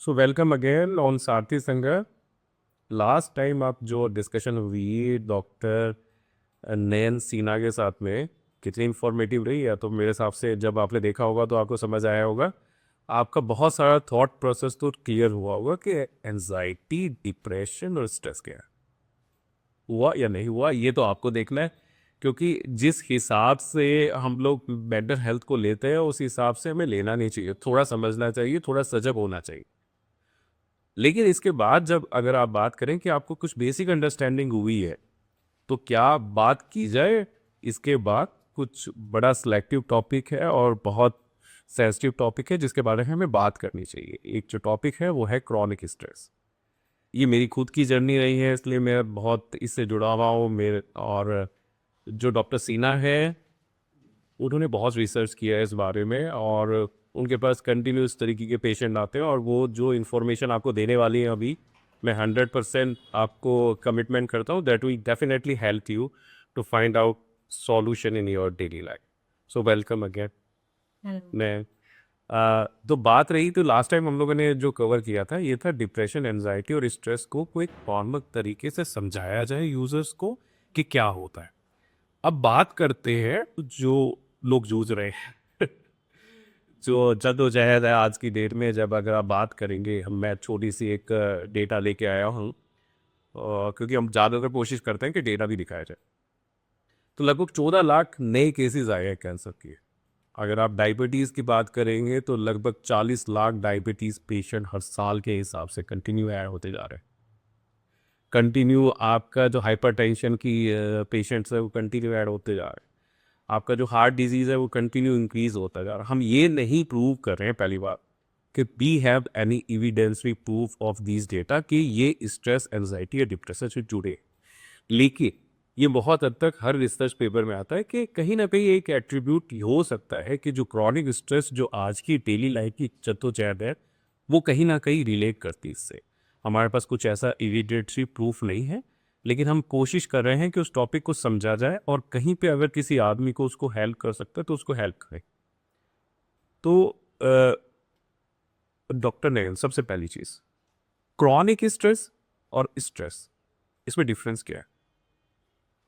So welcome again on सारथी संघ। Last time आप जो डिस्कशन हुई डॉक्टर नयन सिन्हा के साथ में कितनी इंफॉर्मेटिव रही है, तो मेरे हिसाब से जब आपने देखा होगा तो आपको समझ आया होगा। आपका बहुत सारा थॉट प्रोसेस तो क्लियर हुआ होगा कि एंजाइटी, डिप्रेशन और स्ट्रेस क्या है। हुआ या नहीं हुआ ये तो आपको देखना है, क्योंकि जिस हिसाब से हम लोग मेंटल हेल्थ को लेते हैं उस हिसाब से हमें लेना नहीं चाहिए। थोड़ा समझना चाहिए, थोड़ा सजग होना चाहिए। लेकिन इसके बाद जब अगर आप बात करें कि आपको कुछ बेसिक अंडरस्टैंडिंग हुई है, तो क्या बात की जाए इसके बाद। कुछ बड़ा सिलेक्टिव टॉपिक है और बहुत सेंसिटिव टॉपिक है जिसके बारे में हमें बात करनी चाहिए। एक जो टॉपिक है वो है क्रॉनिक स्ट्रेस। ये मेरी खुद की जर्नी रही है, इसलिए मैं बहुत इससे जुड़ा हुआ हूँ। मेरे और जो डॉक्टर सीना है उन्होंने बहुत रिसर्च किया है इस बारे में, और उनके पास कंटिन्यूस तरीके के पेशेंट आते हैं, और वो जो इन्फॉर्मेशन आपको देने वाली है अभी, मैं 100% आपको कमिटमेंट करता हूँ that will definitely help you to find out solution in your daily life. So welcome again. Hello. मैं तो बात रही, तो लास्ट टाइम हम लोगों ने जो कवर किया था ये था डिप्रेशन, एंजाइटी और स्ट्रेस को एक फॉर्मल तरीके से समझाया जाए यूजर्स को कि क्या होता है। अब बात करते हैं जो लोग जूझ रहे हैं जो जद्दोजहद है आज की डेट में। जब अगर आप बात करेंगे, हम मैं छोटी सी एक डेटा लेके आया हूँ, क्योंकि हम ज़्यादातर कोशिश करते हैं कि डेटा भी दिखाया जाए। तो लगभग 14 लाख नए केसेस आए हैं कैंसर के। अगर आप डायबिटीज़ की बात करेंगे तो लगभग 40 लाख डायबिटीज़ पेशेंट हर साल के हिसाब से कंटिन्यू ऐड होते जा रहे हैं। कंटिन्यू आपका जो हाइपरटेंशन की पेशेंट्स है वो कंटिन्यू ऐड होते जा रहे हैं। आपका जो हार्ट डिजीज़ है वो कंटिन्यू इंक्रीज होता जा रहा है। हम ये नहीं प्रूव कर रहे हैं पहली बार कि we have any evidentiary proof of this data कि ये स्ट्रेस, एंजाइटी या डिप्रेशन से जुड़े। लेकिन ये बहुत हद तक हर रिसर्च पेपर में आता है कि कहीं ना कहीं एक एट्रीब्यूट हो सकता है कि जो क्रॉनिक स्ट्रेस जो आज की डेली लाइफ की जद्दोजहद है वो कहीं ना कहीं रिलेट करती है इससे। हमारे पास कुछ ऐसा एविडेंटरी प्रूफ नहीं है, लेकिन हम कोशिश कर रहे हैं कि उस टॉपिक को समझा जाए, और कहीं पे अगर किसी आदमी को उसको हेल्प कर सकता है तो उसको हेल्प करें। तो डॉक्टर ने सबसे पहली चीज, क्रॉनिक स्ट्रेस और स्ट्रेस, इसमें डिफरेंस क्या है?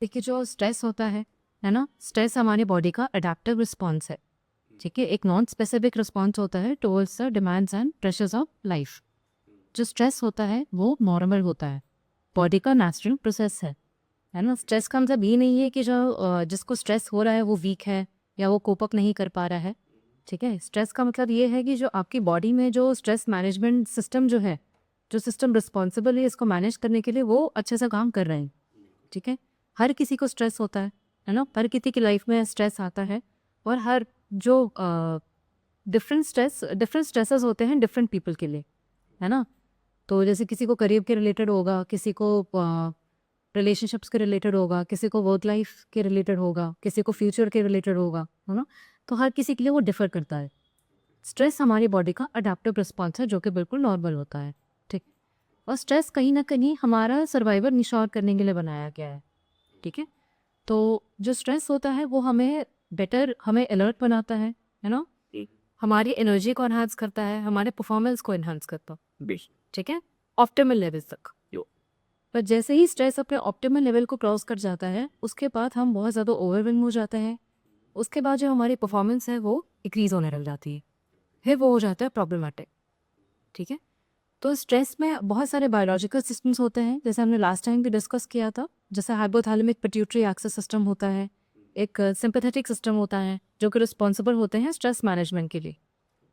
देखिए, जो स्ट्रेस होता है ना, स्ट्रेस हमारी बॉडी का अडेप्टिव रिस्पॉन्स है। ठीक है, एक नॉन स्पेसिफिक रिस्पॉन्स होता है towards the demands and pressures of life. जो स्ट्रेस होता है वो नॉर्मल होता है, बॉडी का नेचुरल प्रोसेस है ना। स्ट्रेस का मतलब ये नहीं है कि जो जिसको स्ट्रेस हो रहा है वो वीक है या वो कोप अप नहीं कर पा रहा है। ठीक है, स्ट्रेस का मतलब ये है कि जो आपकी बॉडी में जो स्ट्रेस मैनेजमेंट सिस्टम जो है, जो सिस्टम रिस्पॉन्सिबल है इसको मैनेज करने के लिए, वो अच्छे से काम कर रहे हैं। ठीक है, हर किसी को स्ट्रेस होता है ना, हर किसी की लाइफ में स्ट्रेस आता है। और हर जो डिफरेंट स्ट्रेसेस होते हैं डिफरेंट पीपल के लिए, है ना। तो जैसे किसी को करियर के रिलेटेड होगा, किसी को रिलेशनशिप्स के रिलेटेड होगा, किसी को वर्क लाइफ के रिलेटेड होगा, किसी को फ्यूचर के रिलेटेड होगा, है ना। तो हर किसी के लिए वो डिफर करता है। स्ट्रेस हमारी बॉडी का अडेप्टिव रिस्पॉन्स है जो कि बिल्कुल नॉर्मल होता है। ठीक। और स्ट्रेस कहीं ना कहीं हमारा सर्वाइवर निश्योर करने के लिए बनाया गया है। ठीक है, तो जो स्ट्रेस होता है वो हमें अलर्ट बनाता है ना, हमारी एनर्जी को एनहांस करता है, हमारे परफॉर्मेंस को एनहांस करता है। ठीक है, ऑप्टिमल लेवल तक। पर जैसे ही स्ट्रेस अपने ऑप्टिमल लेवल को क्रॉस कर जाता है उसके बाद हम बहुत ज़्यादा ओवरवेलम हो जाते हैं। उसके बाद जो हमारी परफॉर्मेंस है वो इंक्रीज होने लग जाती है, फिर वो हो जाता है प्रॉब्लमेटिक। ठीक है, तो स्ट्रेस में बहुत सारे बायोलॉजिकल सिस्टम्स होते हैं, जैसे हमने लास्ट टाइम भी डिस्कस किया था। जैसे हाइपोथैलेमिक पिट्यूटरी एक्सेस सिस्टम होता है, एक सिंपैथेटिक सिस्टम होता है जो कि रिस्पॉन्सिबल होते हैं स्ट्रेस मैनेजमेंट के लिए।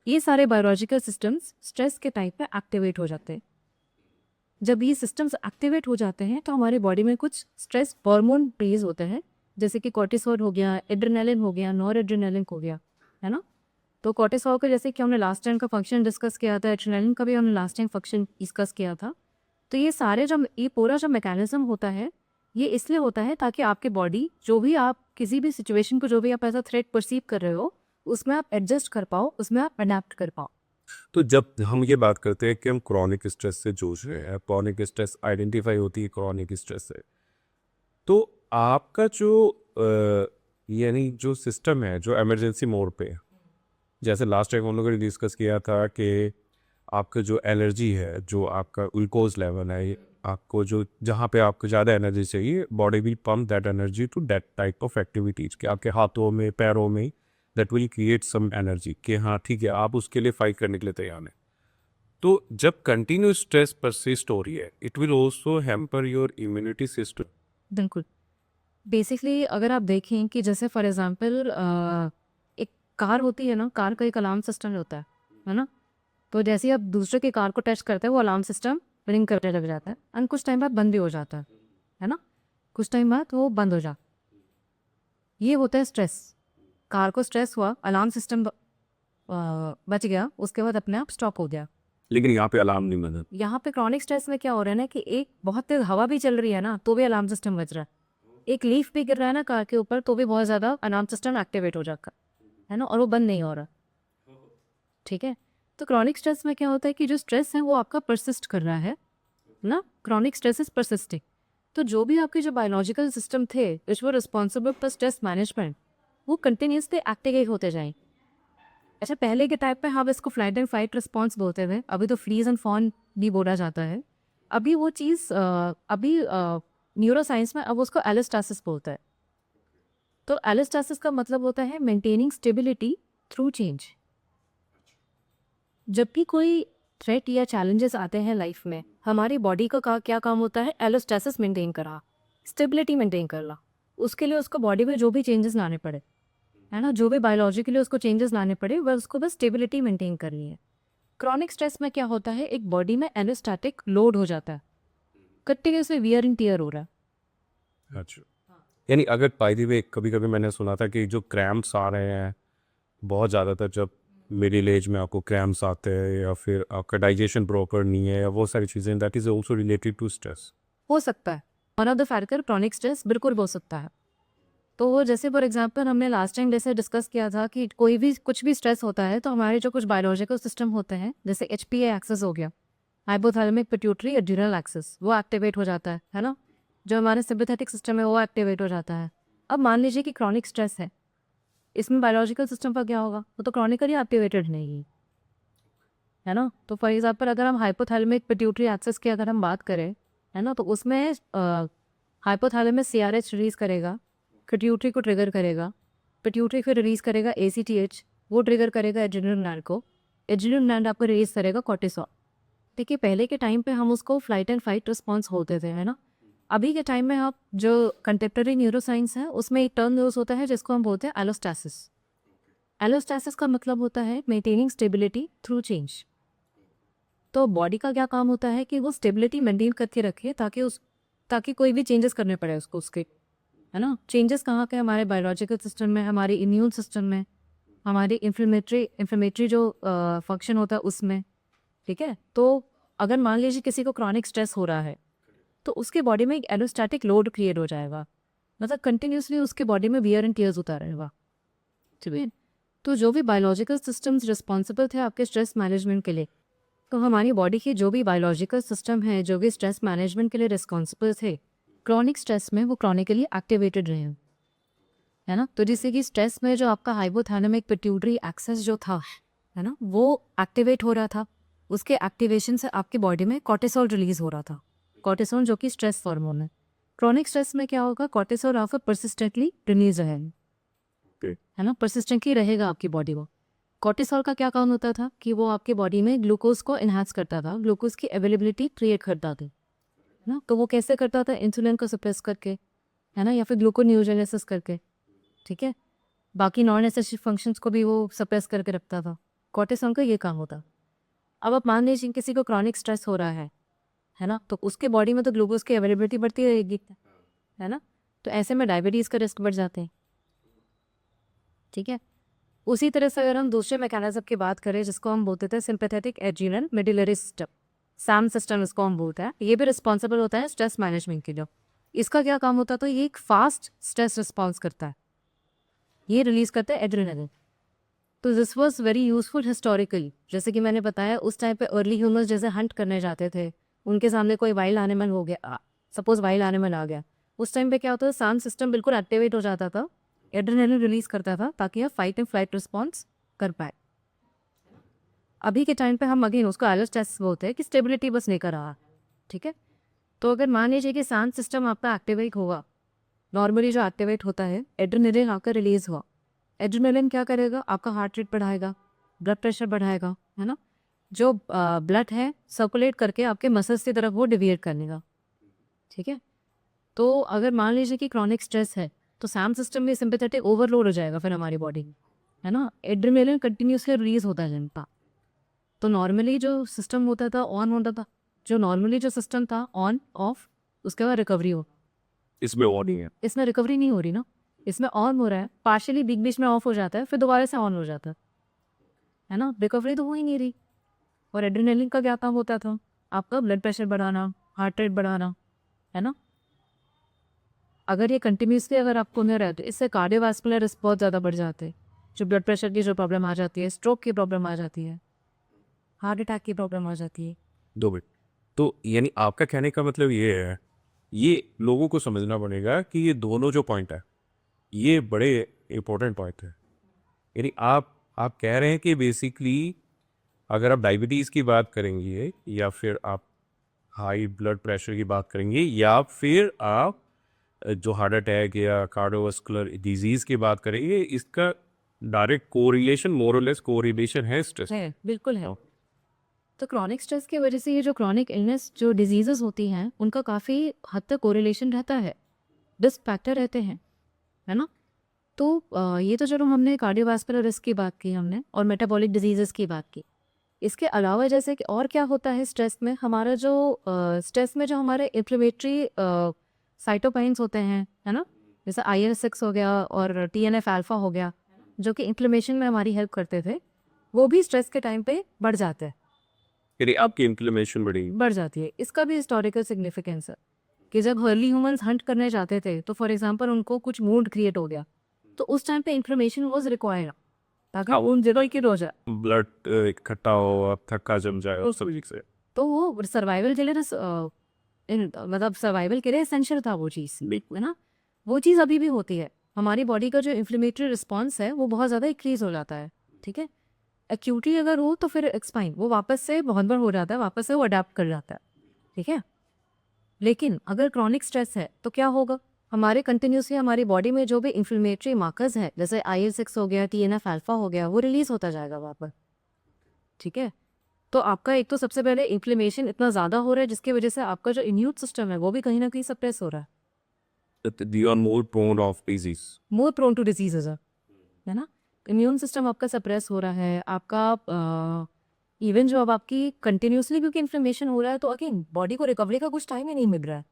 ये सारे बायोलॉजिकल सिस्टम्स स्ट्रेस के टाइम पे एक्टिवेट हो जाते हैं। जब ये सिस्टम्स एक्टिवेट हो जाते हैं तो हमारी बॉडी में कुछ स्ट्रेस हार्मोन रिलीज होते हैं, जैसे कि कॉर्टिसोल हो गया, एड्रेनालिन हो गया, नॉर एड्रेनालिन हो गया, है ना। तो कॉर्टिसोल का जैसे कि हमने लास्ट टाइम का फंक्शन डिस्कस किया था, एड्रेनालिन का भी हमने लास्ट टाइम फंक्शन डिस्कस किया था। तो ये पूरा जो मैकेनिज्म होता है ये इसलिए होता है ताकि आपके बॉडी जो भी आप किसी भी सिचुएशन को, जो भी आप ऐसा थ्रेट परसीव कर रहे हो, उसमें आप एडजस्ट कर पाओ, उसमें आप अडेप्ट कर पाओ। तो जब हम ये बात करते हैं कि हम क्रॉनिक स्ट्रेस से जूझ रहे हैं, क्रॉनिक स्ट्रेस आइडेंटिफाई होती है क्रॉनिक स्ट्रेस से, तो आपका जो यानी जो सिस्टम है जो इमरजेंसी मोड पे है, जैसे लास्ट टाइम हम लोगों ने डिस्कस किया था कि आपका जो एनर्जी है, जो आपका ग्लूकोज लेवल है, आपको जो जहाँ पे आपको ज़्यादा एनर्जी चाहिए, body will pump that energy to that type of activities कि आपके हाथों में, पैरों में, that will create some energy कि हाँ ठीक है, आप उसके लिए फाइट करने के लिए तैयार हैं। तो जब कंटिन्यूस स्ट्रेस परसिस्ट हो रही है, it will also hamper your immunity system. बिल्कुल। बेसिकली अगर आप देखें कि जैसे फॉर एग्जांपल एक कार होती है ना, कार का एक अलार्म सिस्टम होता है ना? तो जैसे ही आप दूसरे की कार को टच करते हैं, वो अलार्म सिस्टम रिंग करने लग जाता है एंड कुछ टाइम बाद बंद भी हो जाता है ना? कुछ टाइम बाद वो बंद हो जाता है। ये होता है स्ट्रेस। कार को स्ट्रेस हुआ, अलार्म सिस्टम बच गया, उसके बाद अपने आप स्टॉप हो गया। लेकिन यहाँ पे अलार्म नहीं बजा। यहाँ पे क्रॉनिक स्ट्रेस में क्या हो रहा है ना कि एक बहुत तेज हवा भी चल रही है ना, तो भी अलार्म सिस्टम बज रहा है। एक लीफ भी गिर रहा है ना कार के ऊपर, तो भी बहुत ज़्यादा अलार्म सिस्टम एक्टिवेट हो जाता है ना, और वो बंद नहीं हो रहा। ठीक है? तो क्रॉनिक स्ट्रेस में क्या होता है कि जो स्ट्रेस है वो आपका परसिस्ट कर रहा है ना, क्रॉनिक स्ट्रेस इज परसिस्टिंग। तो जो भी आपके जो बायोलॉजिकल सिस्टम थे which were responsible for stress management, वो कंटिन्यूसली एक्टिवेट होते जाएं। अच्छा, पहले के टाइप पे हम इसको फ्लाइट एंड फाइट रिस्पॉन्स बोलते थे, अभी तो फ्रीज एंड फॉन भी बोला जाता है। अभी वो चीज़ अभी न्यूरो साइंस में अब उसको एलिस्टासिस बोलता है। तो एलिस्टासिस का मतलब होता है मेंटेनिंग स्टेबिलिटी थ्रू चेंज। जब भी कोई थ्रेट या चैलेंजेस आते हैं लाइफ में, हमारी बॉडी का क्या काम होता है? एलिस्टासिस मेंटेन करा, स्टेबिलिटी मेंटेन करना। उसके लिए उसको बॉडी में जो भी चेंजेस लाने पड़े, है ना, जो भी बायोलॉजिकली उसको चेंजेस लाने पड़े, वह उसको बस स्टेबिलिटी मेंटेन करनी है। क्रॉनिक स्ट्रेस में क्या होता है? एक बॉडी में एलोस्टैटिक लोड हो जाता है, कंटिन्यूसली वियर एंड टियर हो रहा है। अच्छा, यानी अगर बाय द वे कभी कभी मैंने सुना था कि जो क्रैम्प्स आ रहे हैं बहुत ज़्यादातर, जब मिडिल एज में आपको क्रैम्प्स आते हैं या फिर आपका डाइजेशन प्रॉपर नहीं है या वो सारी चीज़ें, that is also related to stress. हो सकता है, one of the factor chronic stress बिल्कुल हो सकता है। तो वो जैसे फॉर एग्जांपल हमने लास्ट टाइम जैसे डिस्कस किया था कि कोई भी कुछ भी स्ट्रेस होता है तो हमारे जो कुछ बायोलॉजिकल सिस्टम होते हैं, जैसे HPA एक्सेस हो गया, हाइपोथैलेमिक पिट्यूटरी एड्रिनल एक्सेस, वो एक्टिवेट हो जाता है ना? जो हमारे सिंपैथेटिक सिस्टम है वो एक्टिवेट हो जाता है। अब मान लीजिए कि क्रॉनिक स्ट्रेस है, इसमें बायोलॉजिकल सिस्टम का क्या होगा? वो तो क्रॉनिकली एक्टिवेटेड नहीं है ना? तो फॉर एग्जांपल अगर हम हाइपोथैलेमिक पिट्यूटरी एक्सेस की अगर हम बात करें, है ना, तो उसमें हाइपोथैलेमस CRH रिलीज करेगा, पिट्यूटरी को ट्रिगर करेगा, पिट्यूटरी फिर रिलीज करेगा ACTH, वो ट्रिगर करेगा एड्रिनल ग्लैंड को, एड्रिनल ग्लैंड आपको रिलीज करेगा कॉर्टिसोल। देखिए पहले के टाइम पे हम उसको फ्लाइट एंड फाइट रिस्पॉन्स बोलते थे, है ना? अभी के टाइम में आप जो कंटेम्प्रेरी न्यूरोसाइंस है उसमें एक टर्म यूज होता है जिसको हम बोलते हैं एलोस्टैसिस। एलोस्टैसिस का मतलब होता है मेंटेनिंग स्टेबिलिटी थ्रू चेंज। तो बॉडी का क्या काम होता है कि वो स्टेबिलिटी मेंटेन करके रखे ताकि कोई भी चेंजेस करने पड़े उसको, उसके, है ना? चेंजेस कहाँ के? हमारे बायोलॉजिकल सिस्टम में, हमारे इम्यून सिस्टम में, हमारे इन्फ्लेमेटरी जो फंक्शन होता है उसमें। ठीक है? तो अगर मान लीजिए किसी को क्रॉनिक स्ट्रेस हो रहा है तो उसके बॉडी में एक एलोस्टैटिक लोड क्रिएट हो जाएगा, मतलब कंटिन्यूसली उसके बॉडी में वियर एंड टीयर्स होता रहेगा। ठीक है? तो जो भी बायोलॉजिकल सिस्टम्स रिस्पॉन्सिबल थे आपके स्ट्रेस मैनेजमेंट के लिए, तो हमारी बॉडी के जो भी बायोलॉजिकल सिस्टम है जो भी स्ट्रेस मैनेजमेंट के लिए रिस्पॉन्सिबल थे, क्रॉनिक स्ट्रेस में वो क्रॉनिकली एक्टिवेटेड रहे, है ना? तो जिससे कि स्ट्रेस में जो आपका हाइपोथैलेमिक पिट्यूटरी एक्सेस जो था, है ना, वो एक्टिवेट हो रहा था। उसके एक्टिवेशन से आपकी बॉडी में कॉर्टिसोल रिलीज हो रहा था, कॉर्टिसोल जो कि स्ट्रेस हार्मोन है। क्रॉनिक स्ट्रेस में क्या होगा? कॉर्टिसोल आपका परसिस्टेंटली रिलीज रहेगा, है ना, परसिस्टेंटली रहेगा आपकी बॉडी को। कॉर्टिसोल का क्या काम होता था कि वो आपकी बॉडी में ग्लूकोज को इन्हांस करता था, ग्लूकोज की अवेलेबिलिटी क्रिएट करता था, है ना? तो वो कैसे करता था? इंसुलिन को सप्रेस करके, है ना, या फिर ग्लूकोन्यूजेनेसिस करके। ठीक है? बाकी नॉन एसेसिव फंक्शंस को भी वो सप्रेस करके रखता था। कॉर्टिसोल का ये काम होता। अब आप मान लीजिए किसी को क्रॉनिक स्ट्रेस हो रहा है ना, तो उसके बॉडी में तो ग्लूकोज की अवेलेबिलिटी बढ़ती रहेगी, है ना? तो ऐसे में डायबिटीज़ का रिस्क बढ़ जाते हैं। ठीक है? उसी तरह से अगर हम दूसरे मैकेनिज्म की बात करें जिसको हम बोलते थे sympathetic adrenal medullary system, Sam system इसको हम बोलते हैं, ये भी रिस्पॉन्सिबल होता है स्ट्रेस मैनेजमेंट के लिए। इसका क्या काम होता? तो ये एक फास्ट स्ट्रेस रिस्पॉन्स करता है, ये रिलीज करता है एड्रिनलिन। तो this was very useful historically. जैसे कि मैंने बताया उस टाइम पे अर्ली ह्यूमंस जैसे हंट करने जाते थे, उनके सामने कोई वाइल्ड एनिमल हो गया, सपोज वाइल्ड एनिमल आ गया, उस टाइम पे क्या होता था? सैम सिस्टम बिल्कुल एक्टिवेट हो जाता था, एड्रेनलिन रिलीज करता था ताकि आप फाइट एंड फ्लाइट रिस्पॉन्स कर पाए। अभी के टाइम पे हम अगेन उसको आइलेट्स टेस्ट बोलते हैं कि स्टेबिलिटी बस लेकर आ, ठीक है। तो अगर मान लीजिए कि सांस सिस्टम आपका एक्टिवेट होगा, नॉर्मली जो एक्टिवेट होता है, एड्रेनलिन आपका रिलीज हुआ। एड्रेनलिन क्या करेगा, आपका हार्ट रेट बढ़ाएगा, ब्लड प्रेशर बढ़ाएगा, है ना। जो ब्लड है सर्कुलेट करके आपके मसल्स की तरफ वो डिविएट करनेगा, ठीक है। तो अगर मान लीजिए कि क्रॉनिक स्ट्रेस है तो सैम सिस्टम में सिंपैथेटिक ओवरलोड हो जाएगा फिर हमारी बॉडी में, है ना। एड्रेनलिन कंटिन्यूसली रिलीज होता है जनता। तो नॉर्मली जो सिस्टम होता था ऑन होता था, जो नॉर्मली जो सिस्टम था ऑन ऑफ, उसके बाद रिकवरी हो। इसमें और नहीं है। इसमें रिकवरी नहीं हो रही ना, इसमें ऑन हो रहा है, पार्शियली बीच बीच में ऑफ हो जाता है, फिर दोबारा से ऑन हो जाता है ना। रिकवरी तो हो ही नहीं रही। और एड्रेनलिन का क्या काम होता था, आपका ब्लड प्रेशर बढ़ाना, हार्ट रेट बढ़ाना, है ना। अगर ये कंटिन्यूसली अगर आपको मिल रहा है तो इससे कार्डियोवास्कुलर रिस्क बहुत ज़्यादा बढ़ जाते हैं। जो ब्लड प्रेशर की जो प्रॉब्लम आ जाती है, स्ट्रोक की प्रॉब्लम आ जाती है, हार्ट अटैक की प्रॉब्लम आ जाती है। 2 मिनट। तो यानी आपका कहने का मतलब ये है, ये लोगों को समझना पड़ेगा कि ये दोनों जो पॉइंट है, ये बड़े इंपॉर्टेंट पॉइंट है। यानी आप कह रहे हैं कि बेसिकली अगर आप डायबिटीज़ की बात करेंगे या फिर आप हाई ब्लड प्रेशर की बात करेंगे या फिर आप जो हार्ट अटैक या कार्डियोवास्कुलर डिजीज़ की बात करेंगे, इसका डायरेक्ट कोरिलेशन, मोर और लेस कोरिलेशन है स्ट्रेस। है, बिल्कुल है। तो क्रॉनिक स्ट्रेस की वजह से ये जो क्रॉनिक इलनेस जो डिजीजेस होती हैं उनका काफ़ी हद तक कोरिलेशन रहता है, रिस्क फैक्टर रहते हैं, है ना। तो ये तो चलो हमने कार्डियोवास्कुलर रिस्क की बात की हमने और मेटाबॉलिक डिजीजेस की बात की। इसके अलावा जैसे कि और क्या होता है स्ट्रेस में, हमारा जो स्ट्रेस में जो हमारे इन्फ्लेमेटरी साइटोकाइंस होते हैं, है ना, जैसे IL-6 हो गया और TNF अल्फा हो गया, जो कि इन्फ्लेमेशन में हमारी हेल्प करते थे, वो भी स्ट्रेस के टाइम पे बढ़ जाते हैं, यानी आपकी इन्फ्लेमेशन बढ़ेगी। बढ़ जाती है। इसका भी हिस्टोरिकल सिग्निफिकेंस है कि जब अर्ली ह्यूमंस हंट करने जाते थे तो फॉर एग्जांपल उनको कुछ मूड क्रिएट हो गया, तो उस टाइम पे इन्फ्लेमेशन वाज रिक्वायर्ड ताकि उन जगह की हो जाए, ब्लड इकट्ठा हो, अब थक्का जम जाए उस तरीके से। तो वो सर्वाइवल के लिए ना मतलब सर्वाइवल के लिए एसेंशियल था वो चीज़, है ना। वो चीज़ अभी भी होती है। हमारी बॉडी का जो इन्फ्लेमेटरी रिस्पॉन्स है वो बहुत ज़्यादा इंक्रीज हो जाता है, ठीक है। एक्यूटली अगर हो तो फिर एक्सपाइन वो वापस से बहुत बार हो जाता है, वापस से वो अडेप्ट कर जाता है, ठीक है। लेकिन अगर क्रॉनिक स्ट्रेस है तो क्या होगा, हमारे कंटिन्यूसली हमारी बॉडी में जो भी इन्फ्लेमेटरी मार्कर्स हैं जैसे IL-6 हो गया, TNF अल्फा हो गया, वो रिलीज होता जाएगा वापस, ठीक है। तो आपका एक तो सबसे पहले इन्फ्लेमेशन इतना ज़्यादा हो रहा है जिसकी वजह से आपका जो इम्यून सिस्टम है वो भी कहीं ना कहीं सप्रेस हो रहा है, they are more prone of disease. More prone to diseases, है ना। इम्यून सिस्टम आपका सप्रेस हो रहा है, आपका इवन जो अब आपकी कंटिन्यूसली क्योंकि इन्फ्लेमेशन हो रहा है तो अगेन बॉडी को रिकवरी का कुछ टाइम ही नहीं मिल रहा है।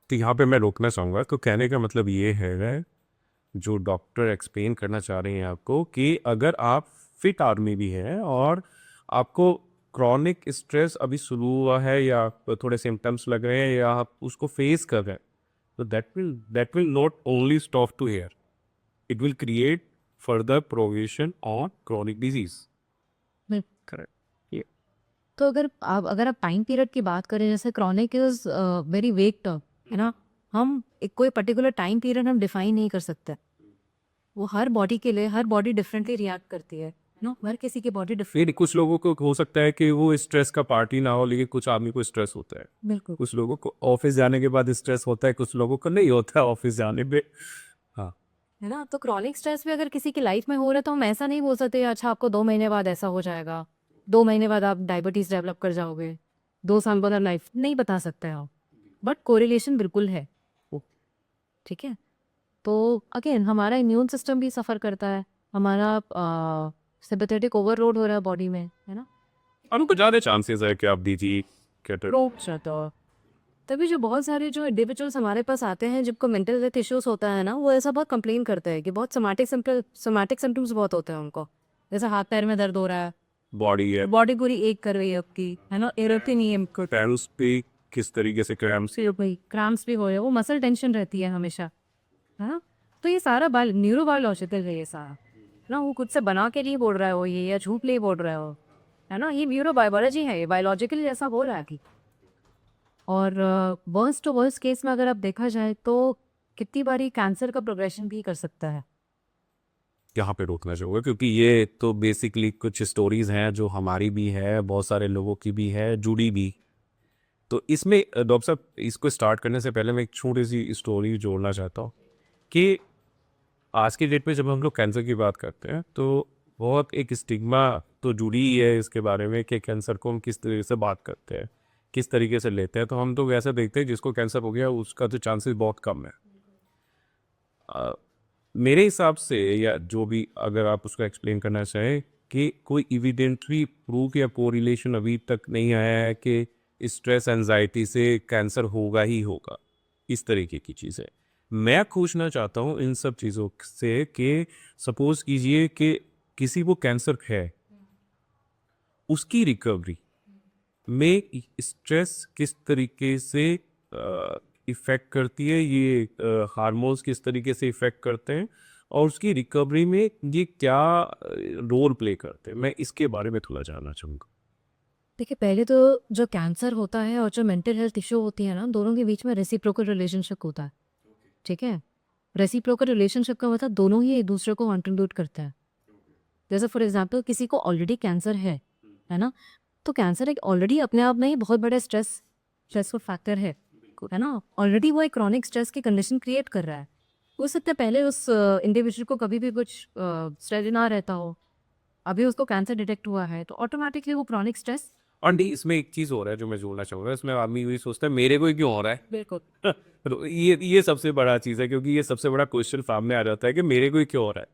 तो यहाँ पे मैं रोकना चाहूँगा। तो कहने का मतलब ये है, जो डॉक्टर एक्सप्लेन करना चाह रहे हैं आपको, कि अगर आप फिट आर्मी भी हैं और आपको क्रॉनिक स्ट्रेस अभी शुरू हुआ है या थोड़े सिम्टम्स लग रहे हैं या आप उसको फेस कर रहे हैं, तो that will not only stop to here, it will create further progression on chronic disease. Correct. तो अगर आप टाइम पीरियड की बात करें, जैसे chronic is very vague term, है ना। हम एक कोई पर्टिकुलर टाइम पीरियड हम डिफाइन नहीं कर सकते, वो हर बॉडी के लिए हर बॉडी डिफरेंटली रिएक्ट करती है नो, हर किसी की बॉडी डिफरेंट। फिर कुछ लोगों को हो सकता है कि वो स्ट्रेस का पार्ट ही ना हो, लेकिन कुछ आदमी को स्ट्रेस होता है। बिल्कुल, कुछ लोगों को ऑफिस जाने के बाद स्ट्रेस होता है, कुछ लोगों को नहीं होता है ऑफिस जाने पे। हाँ। है ना। तो क्रॉनिक स्ट्रेस भी अगर किसी की लाइफ में हो रहा है तो हम ऐसा नहीं बोल सकते अच्छा आपको 2 महीने बाद ऐसा हो जाएगा, 2 महीने बाद आप डायबिटीज डेवलप कर जाओगे, 2 साल बाद लाइफ नहीं बता सकते आप, बट कोरिलेशन बिल्कुल है, ठीक है। तो अगेन हमारा इम्यून सिस्टम भी सफ़र करता है, हमारा सिंपैथेटिक ओवरलोड हो रहा है बॉडी में, है ना। और उनको ज़्यादा चांसेस है कि आप डीजी कैटर। तभी जो बहुत सारे जो इंडिविजुअल्स हमारे पास आते हैं जिनको मेंटल हेल्थ इश्यूज होता है ना, वो ऐसा बहुत कंप्लेन करते हैं कि बहुत सोमैटिक सिम्टम्स बहुत होते हैं उनको, जैसे हाथ पैर में दर्द हो रहा है, बॉडी है, बॉडी पूरी एक कर रही है आपकी, है ना, एरोपी नहीं है, पैरों पे किस तरीके से क्रैम्प्स। भाई क्रैम्प्स भी हो रहे हैं, वो मसल टेंशन रहती है हमेशा, है ना। तो ये सारा न्यूरोबायोलॉजिकल है ये सारा, है ना। वो खुद से बना के नहीं बोल रहा है वो ये, या झूठ नहीं बोल रहा है वो, है ना। ये न्यूरोबायोलॉजी है, ये बायोलॉजिकल जैसा हो रहा है अभी। और वर्स्ट टू वर्स्ट केस में अगर आप देखा जाए तो कितनी बारी कैंसर का प्रोग्रेशन भी कर सकता है, यहाँ पे रोकना चाहूँगा, क्योंकि ये तो बेसिकली कुछ स्टोरीज हैं जो हमारी भी है, बहुत सारे लोगों की भी है, जुड़ी भी। तो इसमें डॉक्टर साहब, इसको स्टार्ट करने से पहले मैं एक छोटी सी स्टोरी जोड़ना चाहता हूँ कि आज की डेट में जब हम लोग कैंसर की बात करते हैं तो बहुत एक स्टिग्मा तो जुड़ी ही है इसके बारे में कि कैंसर को हम किस तरीके से बात करते हैं, किस तरीके से लेते हैं। तो हम तो वैसे देखते हैं जिसको कैंसर हो गया उसका तो चांसेस बहुत कम है। अ, मेरे हिसाब से, या जो भी अगर आप उसको एक्सप्लेन करना चाहें, कि कोई इविडेंटली प्रूफ या कोरिलेशन अभी तक नहीं आया है कि स्ट्रेस एंजाइटी से कैंसर होगा ही होगा, इस तरीके की चीज़ें मैं पूछना चाहता हूँ इन सब चीज़ों से कि सपोज कीजिए कि किसी को कैंसर है, उसकी रिकवरी में स्ट्रेस किस तरीके से इफ़ेक्ट करती है, ये हार्मोन्स किस तरीके से इफ़ेक्ट करते हैं, और उसकी रिकवरी में ये क्या रोल प्ले करते हैं, मैं इसके बारे में थोड़ा जानना चाहूँगा। देखिए, पहले तो जो कैंसर होता है और जो मेंटल हेल्थ इशू होती है ना, दोनों के बीच में रेसिप्रोकल रिलेशनशिप होता है। ठीक है? रेसिप्रोकल रिलेशनशिप का मतलब दोनों ही एक दूसरे को कंट्रीब्यूट करते हैं। जैसे फॉर एग्जांपल किसी को ऑलरेडी कैंसर है ना? तो कैंसर एक ऑलरेडी अपने आप में ही बहुत बड़ा स्ट्रेसफुल फैक्टर है ना? ऑलरेडी वो एक क्रॉनिक स्ट्रेस की कंडीशन क्रिएट कर रहा है। हो सकता है पहले उस इंडिविजुअल को कभी भी कुछ स्ट्रेस ना रहता हो, अभी उसको कैंसर डिटेक्ट हुआ है तो ऑटोमेटिकली वो क्रॉनिक स्ट्रेस। और नहीं, इसमें एक चीज़ हो रहा है जो मैं जोड़ना चाहूँगा, इसमें आदमी यही सोचता है मेरे को ही क्यों हो रहा है। बिल्कुल। तो ये सबसे बड़ा चीज़ है, क्योंकि ये सबसे बड़ा क्वेश्चन सामने आ जाता है कि मेरे को ही क्यों हो रहा है।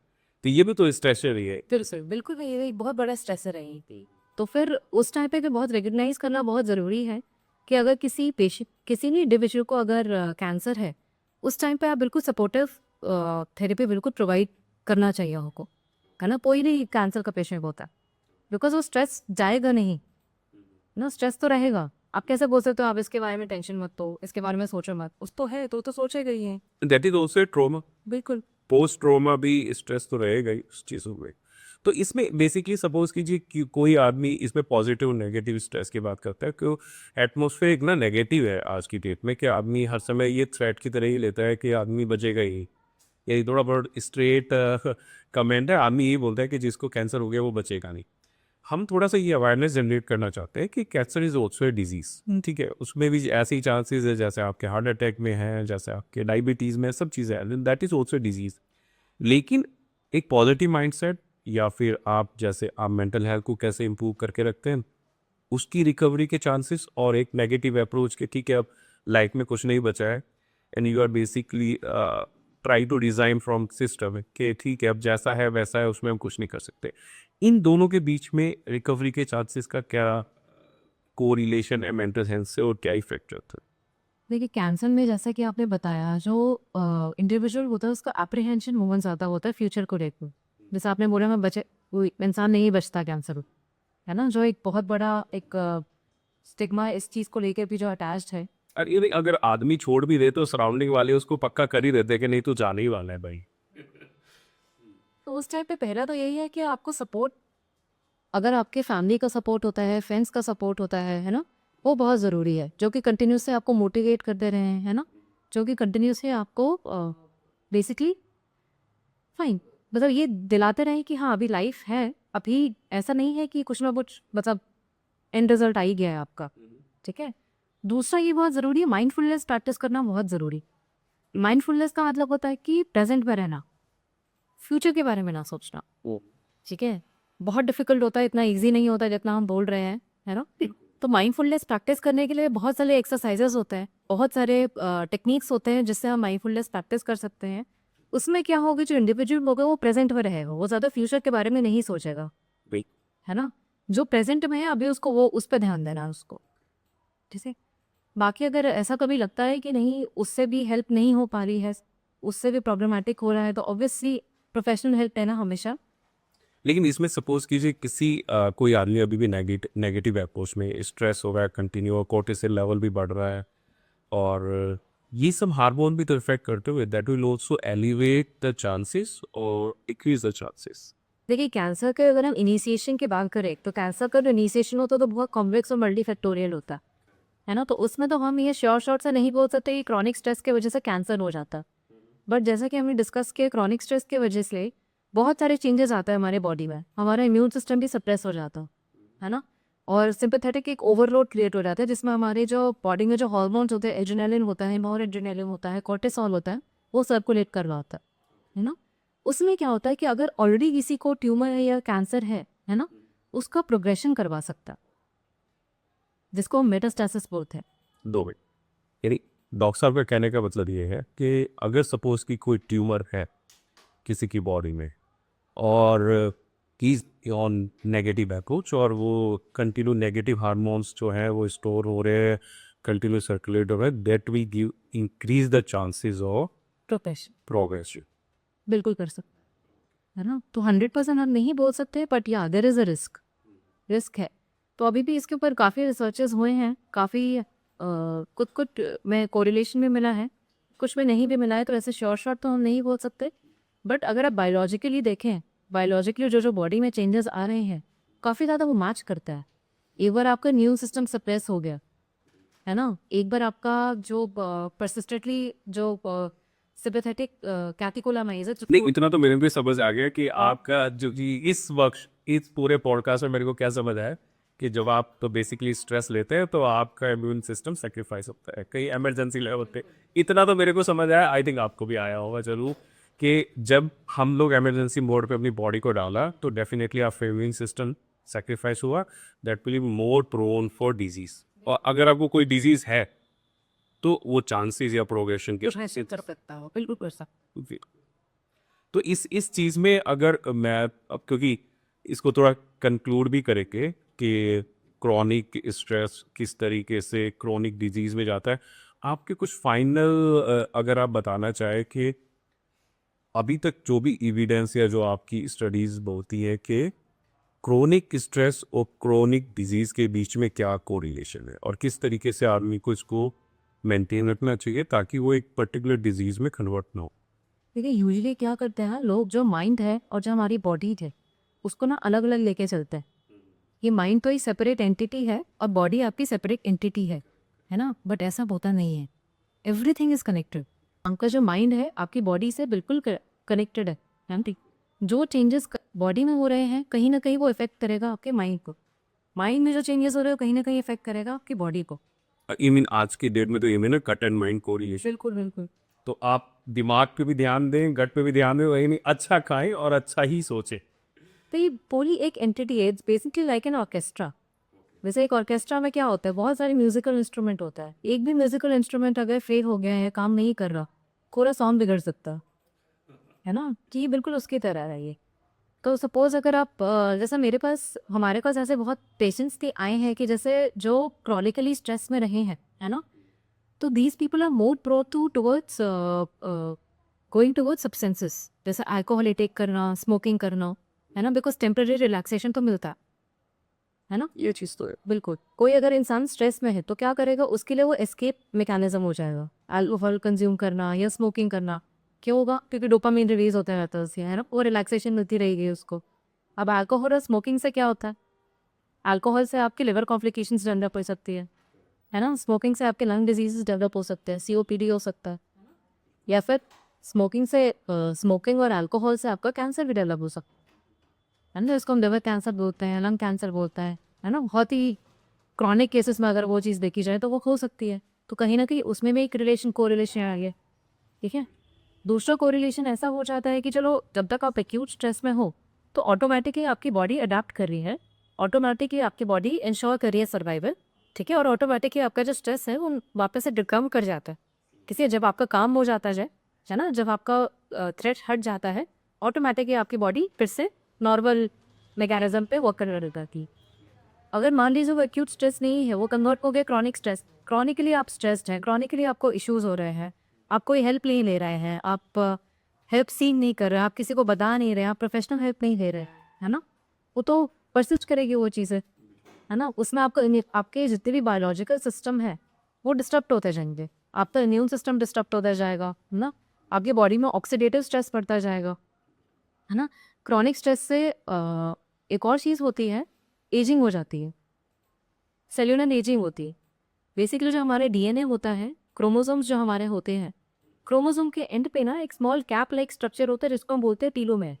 तो ये भी तो स्ट्रेसर ही है। बिल्कुल ये एक बहुत बड़ा स्ट्रेसर है ये। तो फिर उस टाइम पे बहुत रिकग्नाइज करना बहुत ज़रूरी है कि अगर किसी भी इंडिविजुअल को अगर कैंसर है, उस टाइम पे आप बिल्कुल सपोर्टिव थेरेपी बिल्कुल प्रोवाइड करना चाहिए उनको, है ना? कोई नहीं कैंसर का पेशेंट होता, बिकॉज वो स्ट्रेस जाएगा नहीं ना, स्ट्रेस तो रहेगा। आप कैसे बोल सकते हो आप इसके बारे में टेंशन मत लो, इसके बारे में सोचो मत, उस तो है तो सोचेगा ही है। That is also trauma. बिल्कुल। पोस्ट ट्रोमा भी स्ट्रेस तो रहेगा ही उस चीज़ों में। तो इसमें बेसिकली सपोज कीजिए कि कोई आदमी इसमें पॉजिटिव नेगेटिव स्ट्रेस की बात करता है, कि एटमोसफेयर इतना नेगेटिव है आज की डेट में कि आदमी हर समय ये थ्रेट की तरह ही लेता है कि आदमी बचेगा ही। ये थोड़ा बहुत स्ट्रेट कमेंट है, आदमी यही बोलता है कि जिसको कैंसर हो गया वो बचेगा नहीं। हम थोड़ा सा ये अवेयरनेस जनरेट करना चाहते हैं कि cancer is also a disease, ठीक है? उसमें भी ऐसे ही चांसेस है जैसे आपके हार्ट अटैक में है, जैसे आपके डायबिटीज़ में, सब चीज़ें हैं, दैट इज़ ऑल्सो डिजीज़। लेकिन एक पॉजिटिव माइंडसेट, या फिर आप जैसे आप मेंटल हेल्थ को कैसे इम्प्रूव करके रखते हैं, उसकी रिकवरी के चांसेस, और एक नेगेटिव अप्रोच के ठीक है अब लाइफ में कुछ नहीं बचा है and you are basically try to design from system कि ठीक है अब जैसा है वैसा है, उसमें हम कुछ नहीं कर सकते। इन दोनों के बीच में रिकवरी के चांसेस का क्या कोरिलेशन है मेंटल हेल्थ से, और क्या इफेक्ट होता है? देखिए, कैंसर में जैसा कि आपने बताया, जो इंडिविजुअल होता है उसका अप्रीहेंशन बहुत ज़्यादा होता है फ्यूचर को लेकर। जैसे आपने बोला मैं बचे, कोई इंसान नहीं बचता कैंसर, है ना? जो एक बहुत बड़ा एक स्टिग्मा इस चीज़ को लेकर भी जो अटैच्ड है। अरे ये अगर आदमी छोड़ भी दे तो सराउंडिंग वाले उसको पक्का कर ही देते कि नहीं तू जाने ही वाला है भाई। तो उस टाइम पे पहला तो यही है कि आपको सपोर्ट, अगर आपके फैमिली का सपोर्ट होता है, फ्रेंड्स का सपोर्ट होता है ना? वो बहुत ज़रूरी है, जो कि कंटिन्यूस से आपको मोटिवेट करते रहे हैं, है ना? जो कि कंटिन्यूस से आपको बेसिकली फाइन, मतलब ये दिलाते रहें कि हाँ, अभी लाइफ है, अभी ऐसा नहीं है कि कुछ ना कुछ मतलब एंड रिजल्ट आ ही गया है आपका, ठीक है? दूसरा ये बहुत ज़रूरी है, माइंडफुलनेस प्रैक्टिस करना बहुत ज़रूरी। माइंडफुलनेस का मतलब होता है कि प्रेज़ेंट में रहना, फ्यूचर के बारे में ना सोचना, ठीक है? बहुत डिफ़िकल्ट होता है, इतना ईज़ी नहीं होता जितना हम बोल रहे हैं, है ना? तो माइंडफुलनेस प्रैक्टिस करने के लिए बहुत सारे एक्सरसाइजेज़ होते हैं, बहुत सारे टेक्निक्स होते हैं जिससे हम माइंडफुलनेस प्रैक्टिस कर सकते हैं। उसमें क्या होगा, जो इंडिविजुअल होगा वो प्रेज़ेंट में रहेगा, वो ज़्यादा फ्यूचर के बारे में नहीं सोचेगा, भाई है ना? जो प्रेज़ेंट में है अभी उसको वो उस पे ध्यान देना है उसको, ठीक है? बाकी अगर ऐसा कभी लगता है कि नहीं उससे भी हेल्प नहीं हो पा रही है, उससे भी प्रॉब्लमैटिक हो रहा है, तो ऑब्वियसली प्रोफेशनल हेल्प लेना हमेशा। लेकिन इसमें सपोज कीजिए किसी कोई आदमी अभी भी नेगेटिव अप्रोच में, स्ट्रेस हो रहा है कंटिन्यू, कोर्टिसोल लेवल भी बढ़ रहा है, और ये सब हार्मोन भी तो इफेक्ट करते हुए, that will also elevate the chances और इंक्रीज द चांसेस। देखिए, कैंसर के अगर हम इनिशिएशन की बात करें तो कैंसर का जो इनिशिएशन होता है तो बहुत कॉम्प्लेक्स और मल्टीफैक्टोरियल होता है ना? तो उसमें तो हम ये श्योर शॉट से नहीं बोल सकते कि क्रॉनिक स्ट्रेस की वजह से कैंसर हो जाता। बट जैसा कि हमने डिस्कस किया, क्रॉनिक स्ट्रेस की वजह से बहुत सारे चेंजेस आता है हमारे बॉडी में, हमारा इम्यून सिस्टम भी सप्रेस हो जाता है ना, और सिंपैथेटिक एक ओवरलोड क्रिएट हो जाता है जिसमें हमारे जो बॉडी में जो हॉर्मोन्स होते हैं, एड्रेनालिन होता है, नॉर एड्रेनालिन होता है, कॉर्टिसोल होता है, वो सर्कुलेट कर रहा होता है ना। उसमें क्या होता है कि अगर ऑलरेडी किसी को ट्यूमर है या कैंसर है ना, उसका प्रोग्रेशन करवा सकता है, जिसको हम मेटास्टेसिस बोलते हैं। 2 मिनट, यानी डॉक्टर साहब का कहने का मतलब ये है कि अगर सपोज कि कोई ट्यूमर है किसी की बॉडी में और ही ऑन नेगेटिव अप्रोच और वो कंटिन्यू नेगेटिव हार्मोन्स जो हैं वो स्टोर हो रहे हैं, कंटिन्यू सर्कुलेट हो रहे हैं, that will give increase the chances of progression progression. बिल्कुल कर सकते है ना। तो 100% हम नहीं बोल सकते, बट या देर इज़ अ रिस्क है। तो अभी भी इसके ऊपर काफ़ी रिसर्चेस हुए हैं, काफ़ी कुछ कुछ में कोरिलेशन भी मिला है, कुछ में नहीं भी मिला है, तो ऐसे श्योर शॉट तो हम नहीं बोल सकते। बट अगर आप बायोलॉजिकली देखें, बायोलॉजिकली जो जो बॉडी में चेंजेस आ रहे हैं, काफ़ी ज़्यादा वो मैच करता है। एक बार आपका इम्यून सिस्टम सप्रेस हो गया है ना, एक बार आपका जो परसिस्टेंटली जो सिम्पैथेटिक कैटेकोलामाइज है नहीं, इतना तो मेरे भी समझ आ गया कि आपका जो कि इस वक्त इस पूरे पॉडकास्ट में मेरे को क्या समझ आया कि जब आप तो बेसिकली स्ट्रेस लेते हैं तो आपका इम्यून सिस्टम सेक्रीफाइस होता है कहीं इमरजेंसी लेवल पे। इतना तो मेरे को समझ आया, आई थिंक आपको भी आया होगा जरूर, कि जब हम लोग इमरजेंसी मोड पे अपनी बॉडी को डाला तो डेफिनेटली आपका इम्यून सिस्टम सेक्रीफाइस हुआ, that will be more prone for disease. और अगर आपको कोई डिजीज है तो वो चांसेस या प्रोग्रेशन के कर सकता हो, बिल्कुल कर सकता। तो इस चीज़ में अगर मैं अब क्योंकि इसको थोड़ा कंक्लूड भी करेंगे कि क्रॉनिक स्ट्रेस किस तरीके से क्रॉनिक डिजीज़ में जाता है, आपके कुछ फाइनल अगर आप बताना चाहें कि अभी तक जो भी एविडेंस या जो आपकी स्टडीज़ बोलती है कि क्रोनिक स्ट्रेस और क्रोनिक डिजीज़ के बीच में क्या कोरिलेशन है और किस तरीके से आदमी को इसको मेंटेन रखना चाहिए ताकि वो एक पर्टिकुलर डिजीज़ में कन्वर्ट ना हो। देखिए यूजुअली क्या करते हैं लोग, जो माइंड है और जो हमारी बॉडी है उसको ना अलग अलग लेके चलते हैं। ये माइंड तो ही सेपरेट एंटिटी है और बॉडी आपकी सेपरेट एंटिटी है ना, बट ऐसा होता नहीं है। Everything is connected. आपका जो माइंड है आपकी बॉडी से बिल्कुल कनेक्टेड है ठीक। जो चेंजेस बॉडी में हो रहे हैं कहीं ना कहीं वो इफेक्ट करेगा आपके माइंड को, माइंड में जो चेंजेस हो रहे हैं कहीं ना कहीं इफेक्ट करेगा आपकी बॉडी को। आई मीन आज की डेट में तो ये ना कट एंड माइंड कोरिलेशन, बिल्कुल बिल्कुल। तो आप दिमाग पे भी ध्यान दें, गट पे भी ध्यान दें, वही नहीं अच्छा खाएं और अच्छा ही सोचें। तो ये पूरी एक एंटिटी है, it's basically like an orchestra. वैसे एक ऑर्केस्ट्रा में क्या होता है, बहुत सारे म्यूजिकल इंस्ट्रूमेंट होता है, एक भी म्यूजिकल इंस्ट्रूमेंट अगर फेल हो गया है, काम नहीं कर रहा, पूरा सॉन्ग बिगड़ सकता है ना। कि ये बिल्कुल उसकी तरह है ये। तो सपोज अगर आप जैसा हमारे पास ऐसे बहुत पेशेंट्स के आए हैं कि जैसे जो क्रॉनिकली स्ट्रेस में रहे हैं है ना, तो these people are more pro to towards going towards substances, जैसे अल्कोहल इंटेक करना, स्मोकिंग करना, है ना, बिकॉज टेम्पररी रिलैक्सेशन तो मिलता है ना। ये चीज़ तो है। बिल्कुल। कोई अगर इंसान स्ट्रेस में है तो क्या करेगा, उसके लिए वो एस्केप मैकेनिज्म हो जाएगा, अल्कोहल कंज्यूम करना या स्मोकिंग करना। क्यों होगा, क्योंकि डोपामिन रिलीज होता रहता है उससे, है ना, वो रिलैक्सेशन मिलती रहेगी उसको। अब अल्कोहल और स्मोकिंग से क्या होता है, अल्कोहल से आपकी लिवर कॉम्प्लिकेशंस डेवलप हो सकती है ना, स्मोकिंग से आपके लंग डिजीजेस डेवलप हो सकते हैं, सीओपीडी हो सकता है, या फिर स्मोकिंग और अल्कोहल से आपका कैंसर भी डेवलप हो सकता है ना, इसको हम लिवर कैंसर बोलते हैं, लंग कैंसर बोलता है ना। बहुत ही क्रॉनिक केसेस में अगर वो चीज़ देखी जाए तो वो हो सकती है। तो कहीं ना कहीं उसमें भी एक कोरिलेशन आ गया, ठीक है। दूसरा कोरिलेशन ऐसा हो जाता है कि चलो जब तक आप एक्यूट स्ट्रेस में हो तो ऑटोमेटिकली आपकी बॉडी अडाप्ट कर रही है, ऑटोमेटिकली आपकी बॉडी इंश्योर कर रही है सर्वाइवल, ठीक है, और ऑटोमेटिकली आपका जो स्ट्रेस है वो वापस से रिकवर कर जाता है। किसी जब आपका काम हो जाता है ना, जब आपका थ्रेट हट जाता है, ऑटोमेटिकली आपकी बॉडी फिर से नॉर्मल मैकेनिज्म पे वर्क करने लगती है। अगर मान लीजिए वो एक्यूट स्ट्रेस नहीं है, वो कन्वर्ट हो गया क्रॉनिक स्ट्रेस, क्रॉनिकली आप स्ट्रेस्ड हैं, क्रॉनिकली आपको इश्यूज हो रहे हैं, आप कोई हेल्प नहीं ले रहे हैं, आप हेल्प सीख नहीं कर रहे, आप किसी को बता नहीं रहे, आप प्रोफेशनल हेल्प नहीं ले रहे, है ना, वो तो परसिस्ट करेगी वो चीज़ें, है ना। उसमें आपके जितने भी बायोलॉजिकल सिस्टम है वो डिस्टर्ब होते जाएंगे, आपका इम्यून सिस्टम डिस्टर्ब होता जाएगा, है ना, आपकी बॉडी में ऑक्सीडेटिव स्ट्रेस बढ़ता जाएगा, है ना। क्रॉनिक स्ट्रेस से एक और चीज़ होती है, एजिंग हो जाती है, सेल्यूलर एजिंग होती है। बेसिकली जो हमारे डीएनए होता है, क्रोमोसोम्स जो हमारे होते हैं, क्रोमोसोम के एंड पे ना एक स्मॉल कैप लाइक स्ट्रक्चर होता है जिसको हम बोलते हैं टीलोमेर,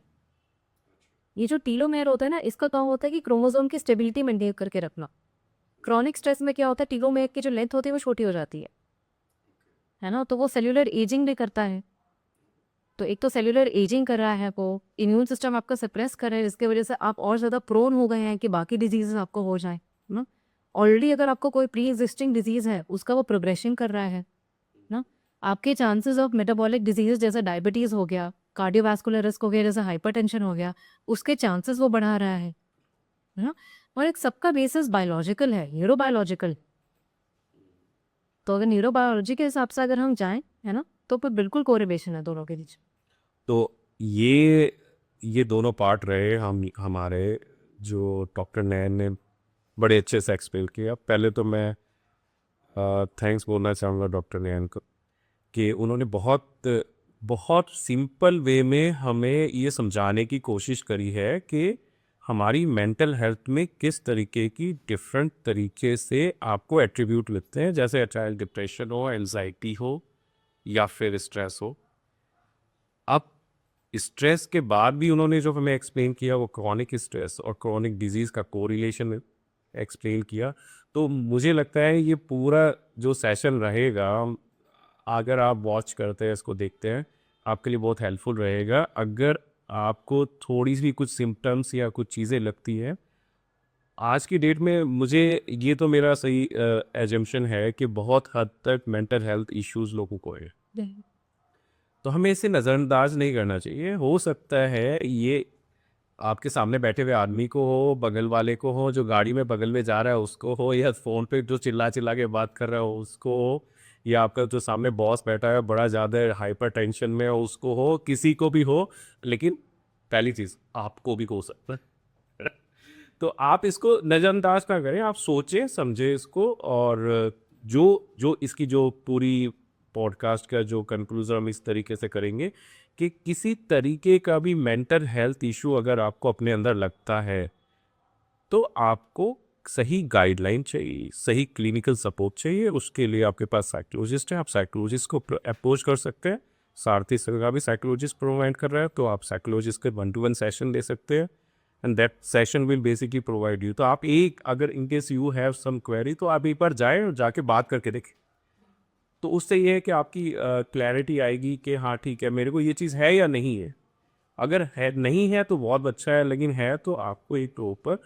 ये जो टीलोमेयर होता है ना, इसका काम होता है कि क्रोमोसोम की स्टेबिलिटी मेंटेन करके रखना। क्रॉनिक स्ट्रेस में क्या होता है, टीलोमेयर की जो लेंथ होती है वो छोटी हो जाती है ना, तो वो सेल्यूलर एजिंग भी करता है। तो एक तो सेल्यूलर एजिंग कर रहा है, वो इम्यून सिस्टम आपका सप्रेस कर रहा है, जिसकी वजह से आप और ज़्यादा प्रोन हो गए हैं कि बाकी डिजीजेस आपको हो जाए ना। ऑलरेडी अगर आपको कोई प्री एग्जिस्टिंग डिजीज़ है, उसका वो प्रोग्रेशन कर रहा है ना। आपके चांसेस ऑफ मेटाबॉलिक डिजीज जैसे डायबिटीज़ हो गया, कार्डियोवास्कुलर रिस्क हो गया, जैसे हाइपरटेंशन हो गया, उसके चांसेस वो बढ़ा रहा है ना। और एक सबका बेसिस बायोलॉजिकल है, न्यूरोबायोलॉजिकल। तो अगर न्यूरोबायोलॉजी के हिसाब से अगर हम जाएं, है ना, तो फिर बिल्कुल कोरिलेशन है दोनों के बीच। तो ये दोनों पार्ट रहे हम हमारे, जो डॉक्टर नैन ने बड़े अच्छे से एक्सप्लेन किया। पहले तो मैं थैंक्स बोलना चाहूँगा डॉक्टर नैन को कि उन्होंने बहुत बहुत सिंपल वे में हमें ये समझाने की कोशिश करी है कि हमारी मेंटल हेल्थ में किस तरीके की डिफरेंट तरीके से आपको एट्रीब्यूट मिलते हैं, जैसे चाहे डिप्रेशन हो, एंजाइटी हो या फिर स्ट्रेस हो। अब स्ट्रेस के बाद भी उन्होंने जो हमें एक्सप्लेन किया वो क्रॉनिक स्ट्रेस और क्रॉनिक डिजीज़ का कोरिलेशन एक्सप्लेन किया। तो मुझे लगता है ये पूरा जो सेशन रहेगा, अगर आप वॉच करते हैं, इसको देखते हैं, आपके लिए बहुत हेल्पफुल रहेगा। अगर आपको थोड़ी सी भी कुछ सिम्टम्स या कुछ चीज़ें लगती हैं आज की डेट में, मुझे ये तो मेरा सही एजम्पशन है कि बहुत हद तक मेंटल हेल्थ इश्यूज लोगों को है, तो हमें इसे नज़रअंदाज नहीं करना चाहिए। हो सकता है ये आपके सामने बैठे हुए आदमी को हो, बगल वाले को हो, जो गाड़ी में बगल में जा रहा है उसको हो, या फ़ोन पे जो चिल्ला चिल्ला के बात कर रहा हो उसको हो, या आपका जो सामने बॉस बैठा है बड़ा ज़्यादा हाइपर टेंशन में हो उसको हो, किसी को भी हो। लेकिन पहली चीज़ आपको भी हो सकता है तो आप इसको नज़रअंदाज ना करें, आप सोचें समझें इसको। और जो जो इसकी जो पूरी पॉडकास्ट का जो कंक्लूजन हम इस तरीके से करेंगे कि किसी तरीके का भी मेंटल हेल्थ इशू अगर आपको अपने अंदर लगता है तो आपको सही गाइडलाइन चाहिए, सही क्लिनिकल सपोर्ट चाहिए। उसके लिए आपके पास साइकोलॉजिस्ट है, आप साइकोलॉजिस्ट को अप्रोच कर सकते हैं। सारथी सर का भी साइकोलॉजिस्ट प्रोवाइड कर रहा है, तो आप साइकोलॉजिस्ट के 1-to-1 सेशन ले सकते हैं, and that session will basically provide you. तो आप एक, अगर in case you have some query, तो आप एक बार जाए और जाके बात करके देखें। तो उससे ये है कि आपकी क्लैरिटी आएगी कि हाँ ठीक है, मेरे को ये चीज़ है या नहीं है। अगर है नहीं है तो बहुत अच्छा है, लेकिन है तो आपको एक प्रॉपर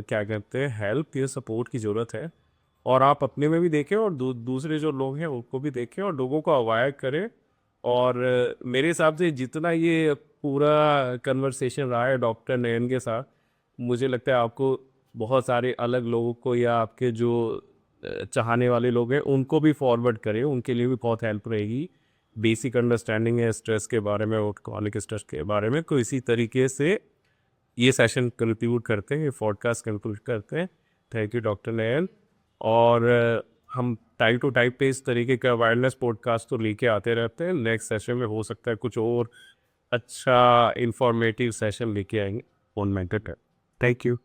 क्या कहते हैं हेल्प या सपोर्ट की ज़रूरत है। और आप अपने में भी देखें और दूसरे जो लोग हैं उनको भी देखें और लोगों को अवॉइड करें। और मेरे हिसाब से जितना ये पूरा कन्वर्सेशन रहा है डॉक्टर नयन के साथ, मुझे लगता है आपको बहुत सारे अलग लोगों को या आपके जो चाहने वाले लोग हैं उनको भी फॉरवर्ड करें, उनके लिए भी बहुत हेल्प रहेगी। बेसिक अंडरस्टैंडिंग है स्ट्रेस के बारे में और क्रॉनिक स्ट्रेस के बारे में। तो इसी तरीके से ये सेशन कंक्लूड करते हैं, ये पॉडकास्ट कंक्लूड करते हैं। थैंक यू डॉक्टर नयन। और हम टाइम टू टाइम पे इस तरीके का अवेयरनेस पॉडकास्ट तो लेके आते रहते हैं। नेक्स्ट सेशन में हो सकता है कुछ और अच्छा इंफॉर्मेटिव सेशन लेके आएंगे on mental health. Thank you.